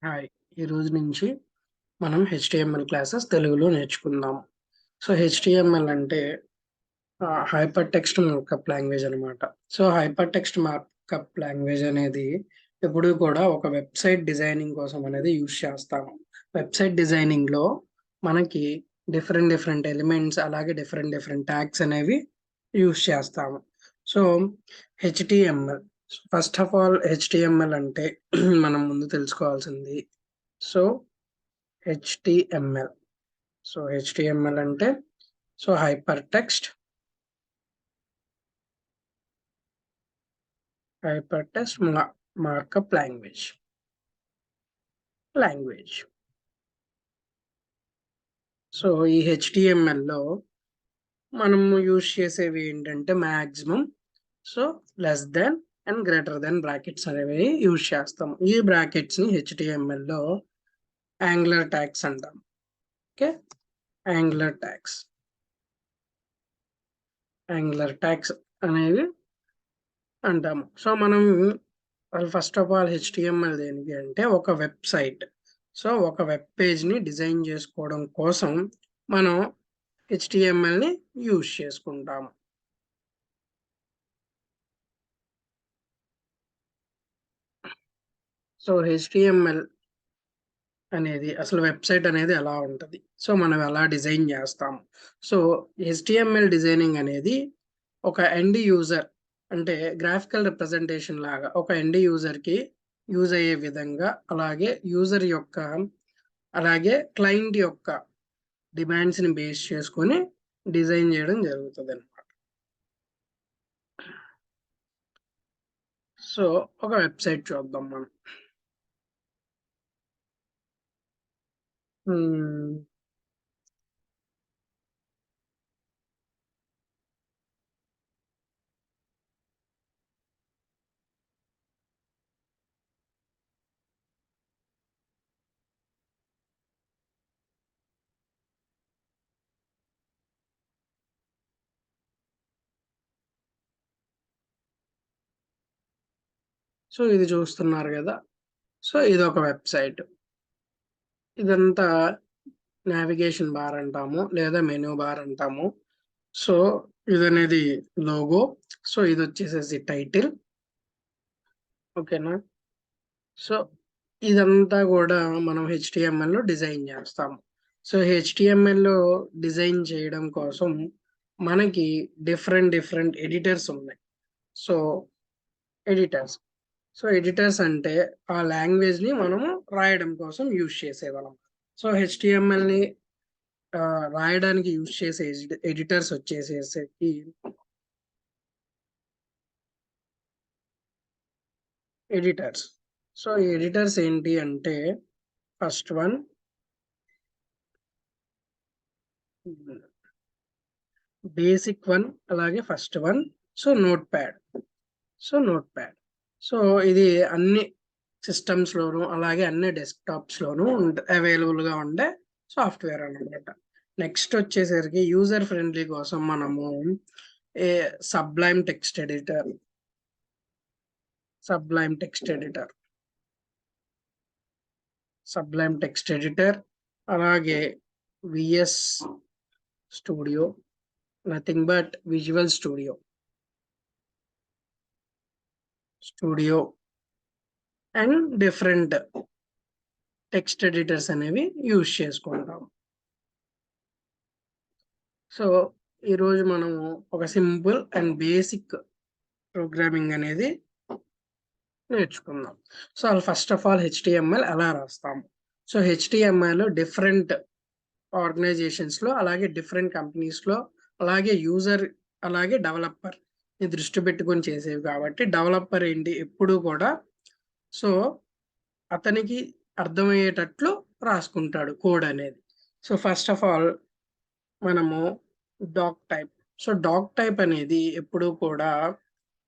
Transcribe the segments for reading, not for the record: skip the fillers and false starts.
Hi! ఈ రోజు నుంచి మనం హెచ్‌టీఎంఎల్ క్లాసెస్ తెలుగులో నేర్చుకుందాం. సో, హెచ్‌టీఎంఎల్ అంటే హైపర్ టెక్స్ట్ మార్కప్ లాంగ్వేజ్ అనమాట. So, hyper text markup language అనేది ఎప్పుడూ కూడా ఒక వెబ్‌సైట్ డిజైనింగ్ కోసం అనేది యూజ్ చేస్తాము. వెబ్‌సైట్ డిజైనింగ్‌లో మనకి డిఫరెంట్ డిఫరెంట్ ఎలిమెంట్స్ అలాగే డిఫరెంట్ డిఫరెంట్ ట్యాగ్స్ అనేవి యూజ్ చేస్తాము. So, HTML first of all HTML అంటే మనం ముందు తెలుసుకోవాల్సింది. So, HTML. సో, హెచ్‌టీఎంఎల్ అంటే hyper text markup language. So, ఈ హెచ్‌టీఎంఎల్‌లో మనము యూజ్ చేసేవి ఏంటంటే maximum so, less than and greater than brackets అనేవి యూజ్ చేస్తాం. ఈ బ్రాకెట్స్‌ని హెచ్‌టీఎంఎల్‌లో యాంగులర్ ట్యాగ్స్ అంటాం. Okay. Angular tags. Angular tags అనేవి అంటాము. సో, మనం ఫస్ట్ ఆఫ్ ఆల్ హెచ్‌టీఎంఎల్ దేనికి అంటే ఒక వెబ్‌సైట్. సో, ఒక వెబ్ పేజ్‌ని డిజైన్ చేసుకోవడం కోసం మనం హెచ్‌టీఎంఎల్‌ని యూజ్ చేసుకుంటాము. సో, హెచ్‌టీఎంఎల్ అనేది అసలు వెబ్‌సైట్ అనేది ఎలా ఉంటది? సో, మనం ఎలా డిజైన్ చేస్తాము? సో, హెచ్‌టీఎంఎల్ డిజైనింగ్ అనేది ఒక ఎండ్ యూజర్ అంటే గ్రాఫికల్ రిప్రజెంటేషన్ లాగా ఒక ఎండ్ యూజర్‌కి యూజ్ అయ్యే విధంగా అలాగే యూజర్ యొక్క అలాగే క్లయింట్ యొక్క డిమాండ్స్‌ని బేస్ చేసుకొని డిజైన్ జేయడం జరుగుతదనమాట. సో, ఒక వెబ్‌సైట్ చూద్దాం మనం. హ్మ్. సో, ఇది చూస్తున్నారు గదా! సో, ఇదొక వెబ్‌సైట్. ఇదంతా నావిగేషన్ బార్ అంటాము. లేదా మెనూ బార్ అంటాము. సో, ఇదనేది లోగో. సో, ఇదొచ్చేసేసి టైటిల్. ఓకేనా? సో, ఇదంతా గూడా మనం హెచ్‌టీఎంఎల్‌లో డిజైన్ జేస్తాము. సో, హెచ్‌టీఎంఎల్‌లో డిజైన్ చేయడం కోసం మనకి డిఫరెంట్ డిఫరెంట్ ఎడిటర్స్ ఉన్నాయి. So, editors. సో, ఎడిటర్స్ అంటే ఆ లాంగ్వేజ్‌ని మనము రాయడం కోసం యూజ్ చేసేవాళ్ళం. సో, హెచ్‌టీఎంఎల్‌ని రాయడానికి యూజ్ చేసే ఎడిటర్స్ వచ్చేసేసరికి ఎడిటర్స్. సో, ఈ ఎడిటర్స్ ఏంటి అంటే ఫస్ట్ వన్ బేసిక్ వన్ అలాగే first one. So, notepad. So, ఇది అన్ని సిస్టమ్స్‌లోను అలాగే అన్ని డెస్క్‌టాప్స్‌లోను అవైలబుల్‌గా ఉండే సాఫ్ట్‌వేర్ అన్నమాట. నెక్స్ట్ వచ్చేసరికి యూజర్ ఫ్రెండ్లీ కోసం మనము ఏ Sublime Text editor, Sublime Text editor, Sublime Text editor అలాగే VS Studio nothing but Visual Studio and different text editors అనేవి యూజ్ చేసుకుంటాం. సో, ఈరోజు మనము ఒక సింపుల్ అండ్ బేసిక్ ప్రోగ్రామింగ్ అనేది నేర్చుకుందాం. So, first of all HTML ఎలా రాస్తాము? సో, హెచ్‌టీఎంఎల్ డిఫరెంట్ ఆర్గనైజేషన్స్‌లో అలాగే డిఫరెంట్ కంపెనీస్‌లో అలాగే యూజర్ అలాగే డెవలపర్‌ని దృష్టి పెట్టుకొని చేసేవి కాబట్టి డెవలపర్ ఏంటి ఎప్పుడూ కూడా సో, అతనికి అర్థమయ్యేటట్లు రాసుకుంటాడు కోడ్ అనేది. సో, ఫస్ట్ ఆఫ్ ఆల్ మనము doc type. So, doc type అనేది ఎప్పుడూ కూడా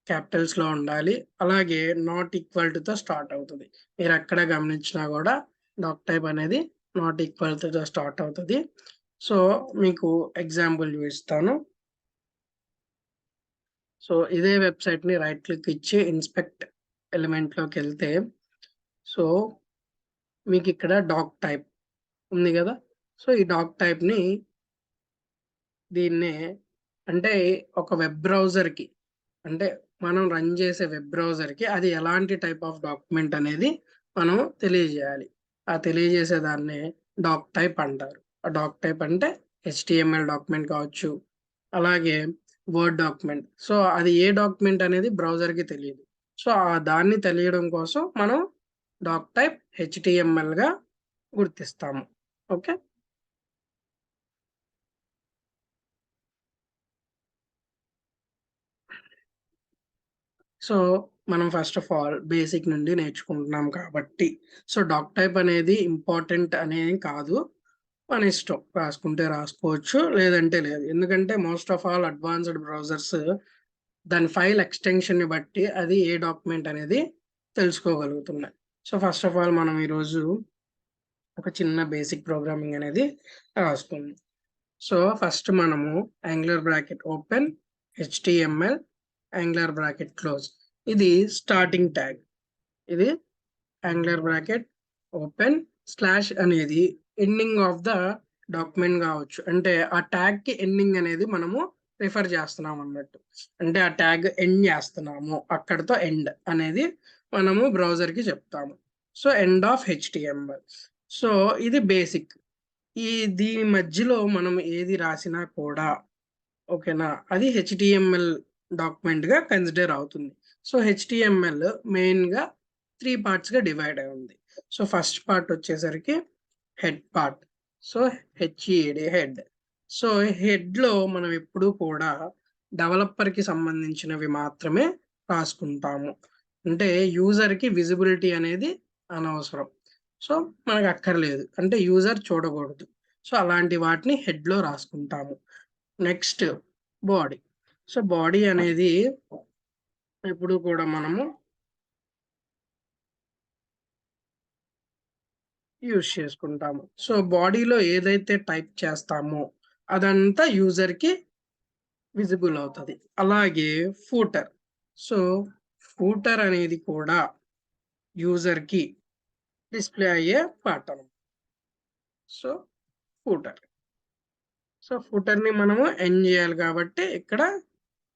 క్యాపిటల్స్‌లో ఉండాలి. అలాగే నాట్ ఈక్వల్ టుతో స్టార్ట్ అవుతది. మీరెక్కడ గమనించినా గూడా డాక్ టైప్ అనేది నాట్ ఈక్వల్ టుతో స్టార్ట్ అవుతది. సో, మీకు ఎగ్జాంపుల్ చూపిస్తాను. సో, ఇదే వెబ్‌సైట్‌ని రైట్ క్లిక్ ఇచ్చి ఇన్స్పెక్ట్ ఎలిమెంట్‌లోకెళ్తే సో, మీకు ఇక్కడ డాక్ టైప్ ఉంది కదా. సో ఈ డాక్ టైప్ ని దీన్నే అంటే ఒక వెబ్ బ్రౌజర్ కి, అంటే మనం రన్ చేసే వెబ్ బ్రౌజర్ కి అది ఎలాంటి టైప్ ఆఫ్ డాక్యుమెంట్ అనేది మనం తెలియజేయాలి. ఆ తెలియజేసే దాన్నే డాక్ టైప్ అంటారు. ఆ డాక్ టైప్ అంటే హెచ్టిఎంఎల్ డాక్యుమెంట్ కావచ్చు, అలాగే వర్డ్ డాక్యుమెంట్. సో అది ఏ డాక్యుమెంట్ అనేది బ్రౌజర్ కి తెలియదు. సో ఆ దాన్ని తెలియడం కోసం మనం డాక్ టైప్ హెచ్టిఎంఎల్ గా గుర్తిస్తాము. ఓకే. సో మనం ఫస్ట్ ఆఫ్ ఆల్ బేసిక్ నుండి నేర్చుకుంటున్నాం కాబట్టి, సో డాక్ టైప్ అనేది ఇంపార్టెంట్ అనేది కాదు. మన ఇష్టం, రాసుకుంటే రాసుకోవచ్చు, లేదంటే లేదు. ఎందుకంటే most of all advanced browsers దాని ఫైల్ ఎక్స్టెన్షన్ ని బట్టి అది ఏ డాక్యుమెంట్ అనేది తెలుసుకోగలుగుతున్నాయి. సో ఫస్ట్ ఆఫ్ ఆల్ మనం ఈరోజు ఒక చిన్న బేసిక్ ప్రోగ్రామింగ్ అనేది రాసుకుందాం. సో ఫస్ట్ మనము angular bracket open, HTML, angular bracket close. ఇది స్టార్టింగ్ ట్యాగ్. ఇది యాంగులర్ బ్రాకెట్ ఓపెన్ స్లాష్ అనేది ఎండింగ్ ఆఫ్ ద డాక్యుమెంట్ కావచ్చు. అంటే ఆ ట్యాగ్ కి ఎండింగ్ అనేది మనము రిఫర్ చేస్తున్నాం అన్నట్టు. అంటే ఆ ట్యాగ్ ఎండ్ చేస్తున్నాము, అక్కడితో ఎండ్ అనేది మనము బ్రౌజర్ కి చెప్తాము. So end of HTML. So ఇది బేసిక్. ఈ దీని మధ్యలో మనం ఏది రాసినా కూడా ఓకేనా, అది హెచ్టిఎంఎల్ డాక్యుమెంట్ గా కన్సిడర్ అవుతుంది. సో హెచ్టిఎంఎల్ మెయిన్ గా 3 పార్ట్స్ గా డివైడ్ అయి ఉంది. సో ఫస్ట్ పార్ట్ వచ్చేసరికి head part. So హెచ్ఈడి head. So head లో మనం ఎప్పుడూ కూడా డెవలపర్ కి సంబంధించినవి మాత్రమే రాసుకుంటాము. అంటే యూజర్ కి విజిబిలిటీ అనేది అనవసరం. సో మనకు అక్కర్లేదు, అంటే యూజర్ చూడకూడదు. సో అలాంటి వాటిని హెడ్ లో రాసుకుంటాము. Next body. సో బాడీ అనేది ఎప్పుడు కూడా మనము యూజ్ చేసుకుంటాము. సో బాడీలో ఏదైతే టైప్ చేస్తామో అదంతా యూజర్ కి విజిబుల్ అవుతుంది. అలాగే ఫూటర్. సో ఫూటర్ అనేది కూడా యూజర్ కి డిస్ప్లే అయ్యే పార్ట్ అన్నమాట. So footer. సో ఫూటర్ ని మనము ఎండ్ చేయాలి కాబట్టి ఇక్కడ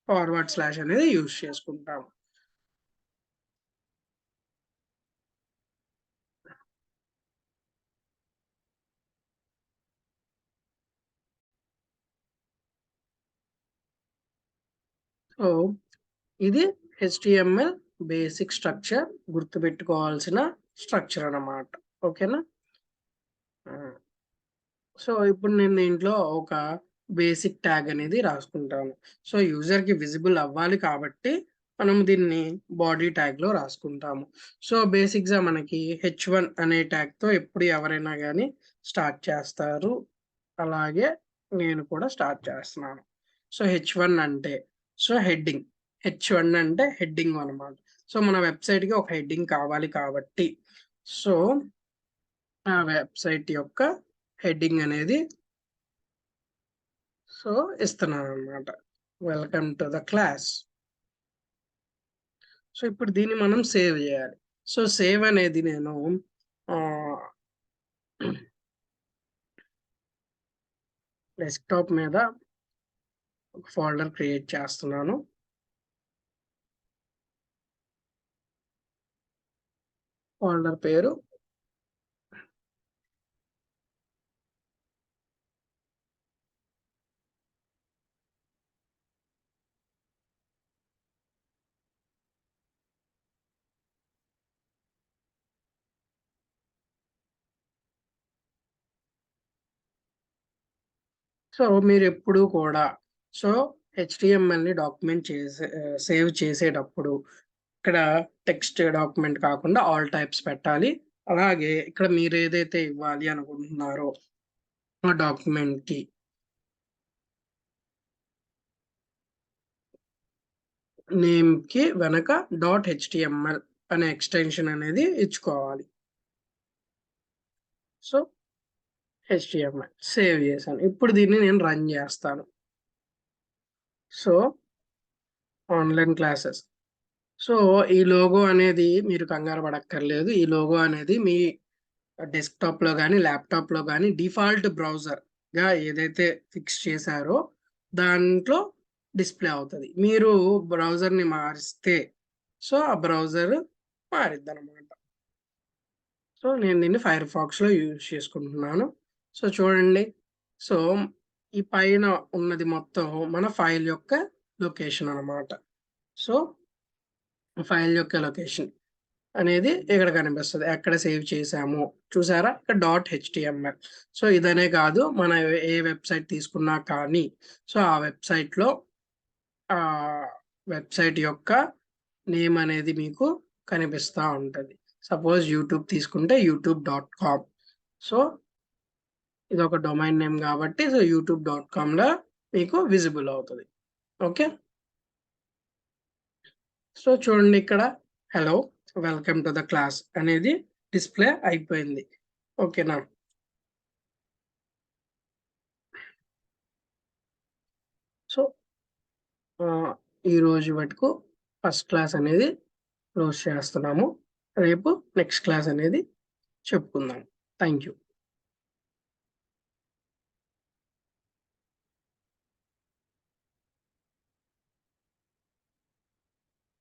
ఫార్వర్డ్ స్లాష్ అనేది యూజ్ చేసుకుంటాము. సో ఇది హెచ్టిఎంఎల్ బేసిక్ స్ట్రక్చర్, గుర్తుపెట్టుకోవాల్సిన స్ట్రక్చర్ అన్నమాట. ఓకేనా. సో ఇప్పుడు నేను దీంట్లో ఒక బేసిక్ ట్యాగ్ అనేది రాసుకుంటాను. సో యూజర్ కి విజిబుల్ అవ్వాలి కాబట్టి మనం దీన్ని బాడీ ట్యాగ్ లో రాసుకుంటాము. సో బేసిక్ గా మనకి H1 అనే ట్యాగ్ తో ఎప్పుడు ఎవరైనా కానీ స్టార్ట్ చేస్తారు. అలాగే నేను కూడా స్టార్ట్ చేస్తున్నాను. సో H1 అంటే సో హెడ్డింగ్. H1 అంటే హెడ్డింగ్ అన్నమాట. సో మన వెబ్సైట్ కి ఒక హెడ్డింగ్ కావాలి కాబట్టి సో ఆ వెబ్సైట్ యొక్క హెడ్డింగ్ అనేది సో ఇస్తున్నాను అనమాట. Welcome to the class. So ఇప్పుడు దీన్ని మనం సేవ్ చేయాలి. సో సేవ్ అనేది నేను డెస్క్టాప్ మీద ఒక ఫోల్డర్ క్రియేట్ చేస్తున్నాను. ఫోల్డర్ పేరు సో మీరు ఎప్పుడు కూడా సో హెచ్టిఎంఎల్ ని డాక్యుమెంట్ చేసే సేవ్ చేసేటప్పుడు ఇక్కడ టెక్స్ట్ డాక్యుమెంట్ కాకుండా ఆల్ టైప్స్ పెట్టాలి. అలాగే ఇక్కడ మీరు ఏదైతే ఇవ్వాలి అనుకుంటున్నారో ఆ డాక్యుమెంట్ కి నేమ్ కి వెనక .html అనే ఎక్స్టెన్షన్ అనేది ఇచ్చుకోవాలి. సో HTML సేవ్ చేశాను. ఇప్పుడు దీన్ని నేను రన్ చేస్తాను. So online classes. సో ఈ లోగో అనేది మీరు కంగారు పడక్కర్లేదు. ఈ లోగో అనేది మీ డెస్క్‌టాప్‌లో గానీ, ల్యాప్‌టాప్‌లో గానీ డిఫాల్ట్ బ్రౌజర్‌గా ఏదైతే ఫిక్స్ చేశారో దాంట్లో డిస్‌ప్లే అవుతది. మీరు బ్రౌజర్‌ని మారిస్తే సో, ఆ బ్రౌజర్ మారిద్దనమాట. సో, నేను దీన్ని ఫైర్‌ఫాక్స్‌లో యూజ్ చేసుకుంటున్నాను. సో, చూడండి. సో, ఈ పైన ఉన్నది మొత్తం మన ఫైల్ యొక్క లొకేషన్ అనమాట. సో, ఫైల్ యొక్క లొకేషన్ అనేది ఇక్కడ కనిపిస్తది. ఎక్కడ సేవ్ చేశాము చూసారా? ఇక్కడ డాట్ హెచ్‌టీఎంఎల్. సో, ఇదనే కాదు మనం ఏ వెబ్‌సైట్ తీసుకున్నా కానీ సో, ఆ వెబ్‌సైట్ యొక్క నేమ్ అనేది మీకు కనిపిస్తా ఉంటది. సపోజ్ యూట్యూబ్ తీసుకుంటే యూట్యూబ్.కామ్. సో, ఇదొక డొమైన్ నేమ్ కాబట్టి సో, యూట్యూబ్.కామ్‌లా మీకు విజిబుల్ అవుతది. ఓకే. సో, చూడండి ఇక్కడ hello, welcome to the class అనేది డిస్‌ప్లే అయిపోయింది. ఓకేనా? సో, ఆహ్, ఈరోజు మటుకు ఫస్ట్ క్లాస్ అనేది క్లోజ్ చేస్తున్నాము. రేపు నెక్స్ట్ క్లాస్ అనేది చెప్పుకుందాం. Thank you.